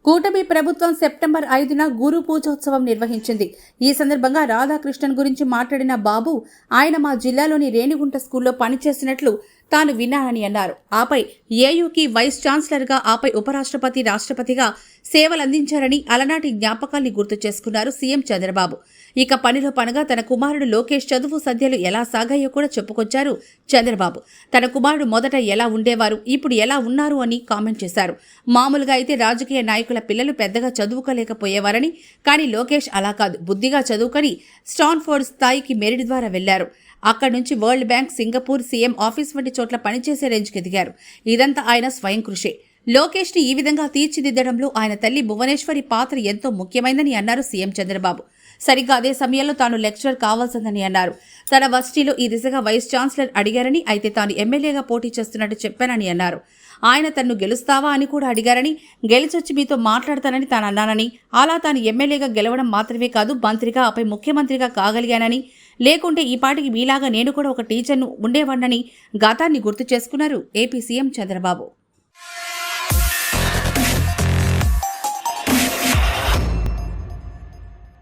కూటమి ప్రభుత్వం సెప్టెంబర్ 5న గురు పూజోత్సవం నిర్వహించింది. ఈ సందర్భంగా రాధాకృష్ణన్ గురించి మాట్లాడిన బాబు, ఆయన మా జిల్లాలోని రేణిగుంట స్కూల్లో పనిచేసినట్లు తాను విన్నానని అన్నారు. ఆపై ఏయూకి వైస్ ఛాన్సలర్గా, ఆపై ఉపరాష్ట్రపతి, రాష్ట్రపతిగా సేవలందించారని అలనాటి జ్ఞాపకాల్ని గుర్తు చేసుకున్నారు సీఎం చంద్రబాబు. ఇక పనిలో పనగా తన కుమారుడు లోకేష్ చదువు సద్యలు ఎలా సాగాయో కూడా చెప్పుకొచ్చారు చంద్రబాబు. తన కుమారుడు మొదట ఎలా ఉండేవారు, ఇప్పుడు ఎలా ఉన్నారు అని కామెంట్ చేశారు. మామూలుగా అయితే రాజకీయ నాయకుల పిల్లలు పెద్దగా చదువుకోలేకపోయేవారని, కానీ లోకేష్ అలా కాదు, బుద్ధిగా చదువుకొని స్టాన్ఫోర్డ్ స్థాయికి మెరిట్ ద్వారా వెళ్లారు. అక్కడి నుంచి world bank, Singapore, CM office వంటి చోట్ల పనిచేసే రేంజ్కి ఎదిగారు. ఇదంతా ఆయన స్వయం కృషే. లోకేష్ని ఈ విధంగా తీర్చిదిద్దడంలో ఆయన తల్లి భువనేశ్వరి పాత్ర ఎంతో ముఖ్యమైందని అన్నారు సీఎం చంద్రబాబు. సరిగ్గా అదే సమయంలో తాను లెక్చరర్ కావాల్సిందని అన్నారు. తన వర్సిటీలో ఈ దిశగా వైస్ ఛాన్సలర్ అడిగారని, అయితే తాను ఎమ్మెల్యేగా పోటీ చేస్తున్నట్టు చెప్పానని అన్నారు. ఆయన తన్ను గెలుస్తావా అని కూడా అడిగారని, గెలిచొచ్చి మీతో మాట్లాడతానని తాను అన్నానని, అలా తాను ఎమ్మెల్యేగా గెలవడం మాత్రమే కాదు, మంత్రిగా, ఆపై ముఖ్యమంత్రిగా కాగలిగానని, లేకుంటే ఈ పాటికి మీలాగా నేను కూడా ఒక టీచర్ను ఉండేవాడినని గతాన్ని గుర్తు చేసుకున్నారు ఏపీ సీఎం చంద్రబాబు.